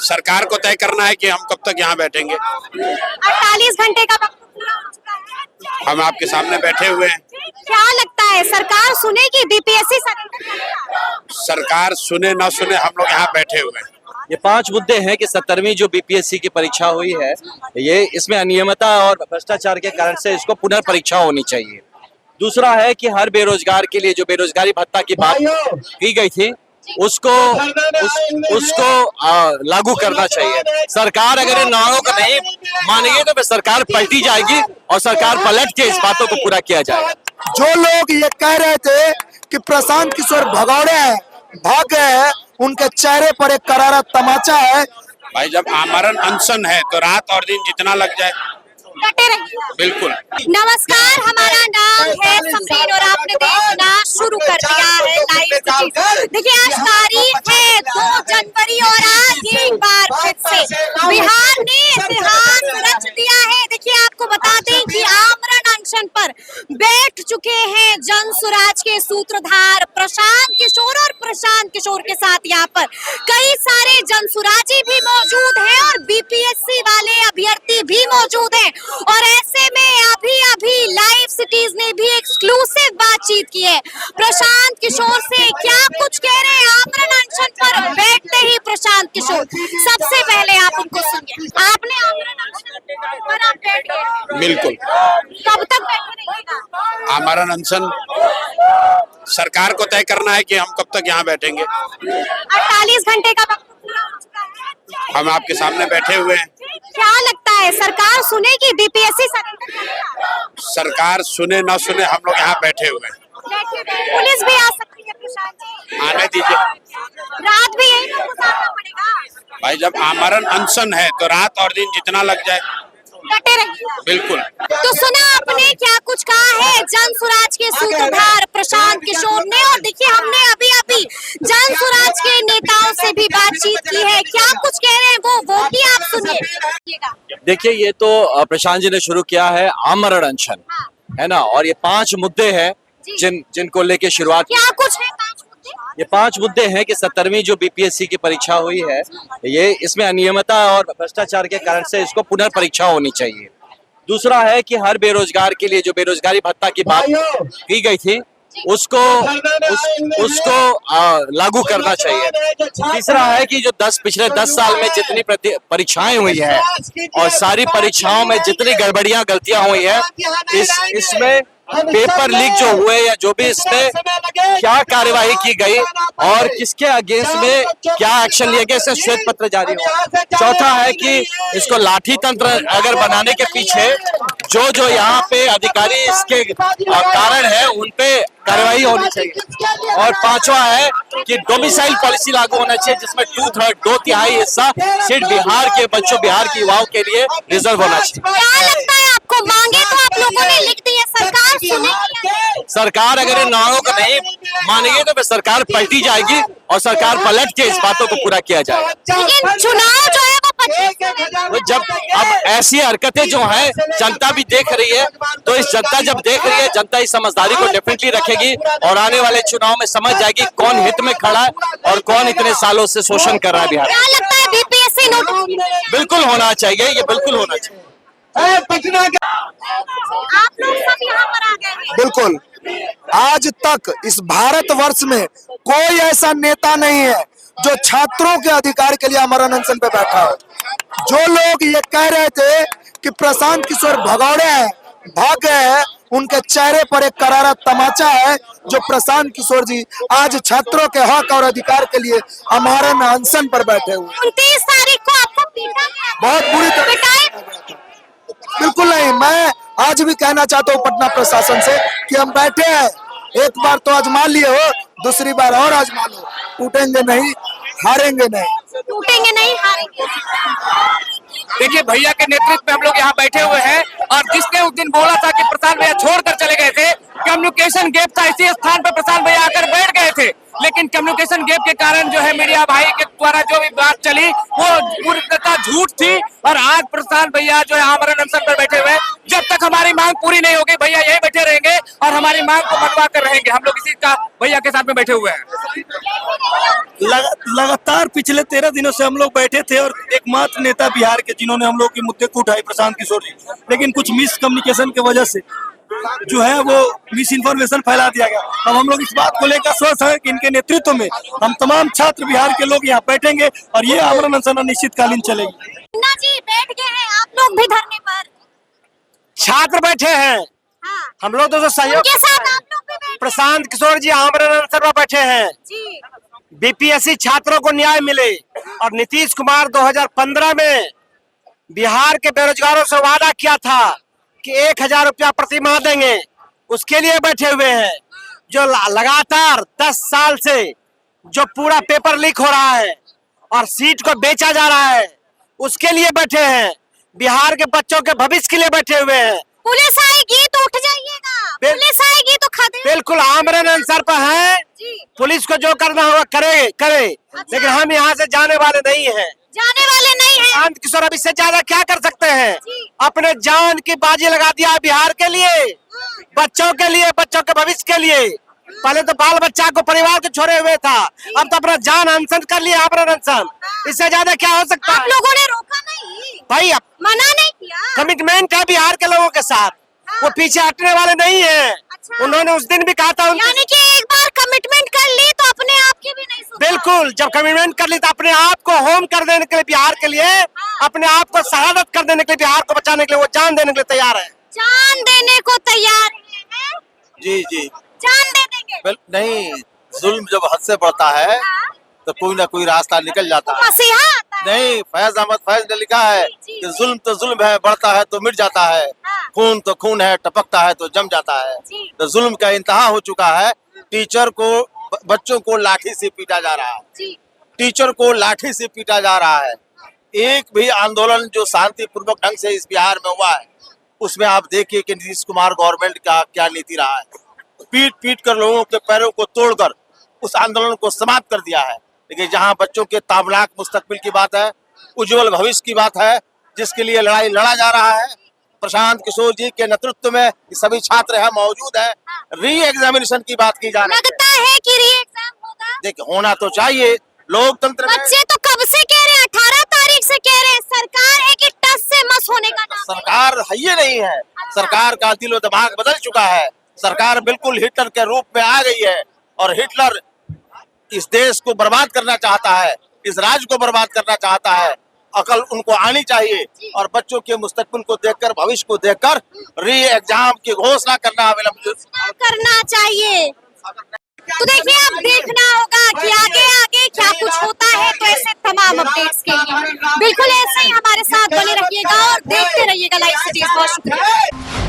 सरकार को तय करना है कि हम कब तक यहाँ बैठेंगे। 48 घंटे का वक्त पूरा हो चुका है। हम आपके सामने बैठे हुए हैं। क्या लगता है सरकार सुनेगी, बीपीएससी सरेंडर करेगा? सरकार सुने ना सुने, हम लोग यहाँ बैठे हुए हैं। ये 5 मुद्दे हैं कि 17वीं जो बीपीएससी की परीक्षा हुई है, ये इसमें अनियमितता और भ्रष्टाचार के कारण से इसको पुनर्परीक्षा होनी चाहिए। दूसरा है कि हर बेरोजगार के लिए जो बेरोजगारी भत्ता की बात की गई थी उसको लागू करना चाहिए। सरकार अगर इन मांगों को नहीं मानेगी तो फिर सरकार पलटी जाएगी और सरकार पलट के इस बातों को पूरा किया जाएगा। जो लोग ये कह रहे थे कि प्रशांत किशोर भगौड़े हैं, भाग गए हैं, उनके चेहरे पर एक करारा तमाचा है। भाई जब आमरण अनशन है तो रात और दिन जितना लग जाए डटे रहिए। बिल्कुल। नमस्कार, हमारा नाम है समरीन और आपने देखना शुरू कर दिया है लाइव सिटी। देखिए आज तारीख है 2 जनवरी और आज एक बार फिर से बिहार ने इतिहास रच दिया है। देखिए आपको बता दें कि आमरण अनशन पर बैठ चुके हैं जन सुराज के सूत्रधार प्रशांत किशोर, और प्रशांत किशोर के साथ यहाँ पर कई सारे जन सुराजी भी मौजूद हैं और बीपीएससी वाले अभ्यर्थी भी मौजूद हैं। और ऐसे में अभी लाइव सिटीज ने भी एक्सक्लूसिव बातचीत की है प्रशांत किशोर से। क्या कुछ कह रहे हैं आमरण अनशन पर बैठते ही प्रशांत किशोर? सबसे पहले आप उनको सुनिए। आपने आमरण अनशन पर आप बैठ गए? बिल्कुल। कब तक बैठे रहिएगा? आमरण अनशन सरकार को तय करना है कि हम कब तक यहाँ बैठेंगे। 48 घंटे का वक्त पूरा हो चुका है। हम आपके सामने बैठे हुए हैं। क्या लगता है सरकार सुनेगी, बीपीएससी सरेंडर करेगा? सरकार सुने ना सुने, हम लोग यहाँ बैठे हुए हैं। पुलिस भी आ सकती है प्रशांत जी। आने दीजिए। रात भी यही लोग गुजारना पड़ेगा। भाई जब आमरण अनशन है तो रात और दिन जितना लग जाए डटे रहिए। बिल्कुल। तो सुना आपने क्या कुछ कहा है जन सुराज के सूत्रधार प्रशांत किशोर ने। और देखिए हमने अभी जन सुराज के नेताओं से भी बातचीत की है। क्या कुछ कह रहे हैं वो भी आप सुनिए। देखिए ये तो प्रशांत जी ने शुरू किया है आमरण अनशन, है ना, और ये 5 मुद्दे हैं जिनको लेके शुरुआत। क्या कुछ है 5 मुद्दे? ये 5 मुद्दे हैं कि 17वीं जो बीपीएससी की परीक्षा हुई है, ये इसमें अनियमितता और भ्रष्टाचार के कारण से इसको पुनर्परीक्षा होनी चाहिए। दूसरा है कि हर बेरोजगार के लिए जो बेरोजगारी भत्ता की बात की गई थी उसको लागू करना चाहिए। तीसरा है कि जो पिछले 10 साल में जितनी परीक्षाएं हुई है और सारी परीक्षाओं में जितनी गड़बड़ियां गलतियां हुई है, इसमें पेपर लीक जो हुए या जो भी इसमें क्या कार्यवाही की गई और किसके अगेंस्ट में क्या एक्शन लिया गया, इससे श्वेत पत्र जारी हो। चौथा है कि इसको लाठी तंत्र अगर बनाने के पीछे जो यहाँ पे अधिकारी इसके कारण है उन पे कार्रवाई होनी चाहिए। और 5वां है कि डोमिसाइल पॉलिसी लागू होना चाहिए जिसमें 2/3 हिस्सा सीट बिहार के बच्चों, बिहार के युवाओं के लिए रिजर्व होना चाहिए। क्या लगता है आपको? मांगे तो आप लोगों ने लिख दी है, सरकार सुनेगी? सरकार अगर इन मांगों को नहीं मानेगी तो फिर सरकार पलटी जाएगी और सरकार पलट के इस बातों को पूरा किया जाएगा। लेकिन चुनाव जो है वो 25 जब अब ऐसी हरकतें जो है जनता भी देख रही है, तो इस जनता जब देख रही है, जनता इस समझदारी को डेफिनेटली रखेगी और आने वाले चुनाव में समझ जाएगी कौन हित में खड़ा है और कौन इतने सालों से शोषण कर रहा है बिहार। क्या लगता है बीपीएससी नोटिस बिल्कुल होना चाहिए, ये बिल्कुल होना चाहिए। आप लोग सब यहाँ पर आ गए हैं। बिल्कुल। आज तक इस भारतवर्ष में कोई ऐसा नेता नहीं है जो छात्रों के अधिकार के लिए आमरण अनशन पे बैठा है। जो लोग ये कह रहे थे कि प्रशांत किशोर भगौड़े हैं, भाग गए हैं, उनके चेहरे पर एक करारा तमाचा है। जो प्रशांत किशोर जी आज छात्रों के हक और अधिकार के लिए आमरण अनशन पर बैठे हुए। 29 तारीख को आपको पीटा गया। बहुत बुरी तरह। बिल्कुल नहीं। मैं आज भी कहना चाहता हूँ पटना प्रशासन से कि हम बैठे हैं, एक बार तो आजमा लिए हो, दूसरी बार और आजमा लो। टूटेंगे नहीं, हारेंगे नहीं। टूटेंगे नहीं, हारेंगे। देखिए भैया के नेतृत्व में हम लोग यहाँ बैठे हुए हैं और जिसने उस दिन बोला था कि प्रशांत भैया छोड़कर चले गए थे, कम्युनिकेशन गैप था, इसी स्थान पर प्रशांत भैया आकर बैठ गए थे। लेकिन कम्युनिकेशन गैप के कारण जो है मीडिया भाई के द्वारा जो भी बात चली वो पूर्णतः झूठ थी। और आज प्रशांत भैया जो है आमरण अनशन पर बैठे हुए, जब तक हमारी मांग पूरी नहीं होगी भैया यही बैठे रहेंगे और हमारी मांग को मनवा कर रहेंगे। हम लोग इसी का भैया के साथ में बैठे हुए हैं। लगातार पिछले 13 दिनों से हम लोग बैठे थे और एकमात्र नेता बिहार के जिन्होंने हम लोग के मुद्दे को उठाए प्रशांत किशोर जी, लेकिन कुछ मिस कम्युनिकेशन की वजह से जो है वो मिस इन्फॉर्मेशन फैला दिया गया। अब हम लोग इस बात को लेकर स्वस्थ हैं कि इनके नेतृत्व में हम तमाम छात्र बिहार के लोग यहाँ बैठेंगे और ये आमरण अनशन अनिश्चितकालीन चलेगी। मुन्ना जी बैठ गए हैं, आप लोग भी धरने पर? छात्र बैठे हैं, हाँ। हम लोग तो सहयोग उनके साथ आप लोग भी बैठे प्रशांत किशोर जी आमरण अनशन पर बैठे हैं। जी। बीपीएससी छात्रों को न्याय मिले और नीतीश कुमार 2015 में बिहार के बेरोजगारों से वादा किया था कि 1000 रुपया प्रति माह देंगे, उसके लिए बैठे हुए हैं। जो लगातार 10 साल से जो पूरा पेपर लीक हो रहा है और सीट को बेचा जा रहा है, उसके लिए बैठे हैं। बिहार के बच्चों के भविष्य के लिए बैठे हुए हैं। पुलिस आएगी तो उठ जाइएगा, पुलिस आएगी तो खड़े। बिल्कुल आमरण अनशन पर है, पुलिस को जो करना होगा करे, लेकिन हम यहाँ से जाने वाले नहीं हैं। जाने वाले नहीं हैं। प्रशांत किशोर अब इससे ज्यादा क्या कर सकते हैं? अपने जान की बाजी लगा दिया है बिहार के लिए, बच्चों के लिए, बच्चों के भविष्य के लिए। पहले तो बाल बच्चा को परिवार को छोड़े हुए था, अब तो अपना जान अनशन कर लिया, आमरण अनशन। इससे ज्यादा क्या हो सकता है? आप लोगों ने रोका नहीं भाई, अब मना नहीं किया। कमिटमेंट है बिहार के लोगों के साथ, वो पीछे हटने वाले नहीं है। उन्होंने उस दिन भी कहा था यानी कि एक बार कमिटमेंट कर ली तो अपने आप की भी नहीं सुनता। बिल्कुल, जब कमिटमेंट कर ली तो अपने आप को होम कर देने के लिए बिहार के लिए, अपने आप को शहादत कर देने के लिए, बिहार को बचाने के लिए वो जान देने के लिए तैयार है। जान देने को तैयार है? जी जी, जान दे देंगे? नहीं, जुल्म जब हद से बढ़ता है तो कोई ना कोई रास्ता निकल जाता है। मसीहा आता है। नहीं, फैज अहमद फैज ने लिखा है कि जुल्म तो जुल्म है, बढ़ता है तो मिट जाता है, खून तो खून है, टपकता है तो जम जाता है। तो जुल्म का इंतहा हो चुका है। टीचर को, बच्चों को लाठी से पीटा जा रहा है, टीचर को लाठी से पीटा जा रहा है। एक भी आंदोलन जो शांतिपूर्वक ढंग से इस बिहार में हुआ है, उसमें आप देखिए कि नीतीश कुमार गवर्नमेंट का क्या नीति रहा है। पीट पीट कर लोगों के पैरों को तोड़कर उस आंदोलन को समाप्त कर दिया है। लेकिन जहां बच्चों के ताबलाक मुस्तकबिल की बात है, उज्जवल भविष्य की बात है, जिसके लिए लड़ाई लड़ा जा रहा है, प्रशांत किशोर जी के नेतृत्व में सभी छात्र यहाँ मौजूद है। री एग्जामिनेशन की बात की जा रही है। लगता है कि री एग्जाम होगा? देखिए, होना तो चाहिए। लोकतंत्र में बच्चे तो कब से कह रहे हैं, 18 तारीख से कह रहे हैं। सरकार है कि टस से मस होने का नाम है? सरकार है ये नहीं है। सरकार का दिलो दिमाग बदल चुका है। सरकार बिल्कुल हिटलर के रूप में आ गई है और हिटलर इस देश को बर्बाद करना चाहता है, इस राज्य को बर्बाद करना चाहता है। अकल उनको आनी चाहिए और बच्चों के मुस्तकबिल को देखकर, भविष्य को देखकर री एग्जाम की घोषणा करना चाहिए। तो देखिए, अब देखना होगा कि आगे आगे क्या कुछ होता है। तो ऐसे तमाम अपडेट्स के लिए बिल्कुल ऐसे ही हमारे साथ बने रहिएगा और देखते रहिएगा लाइव सिटीज। बहुत शुक्रिया।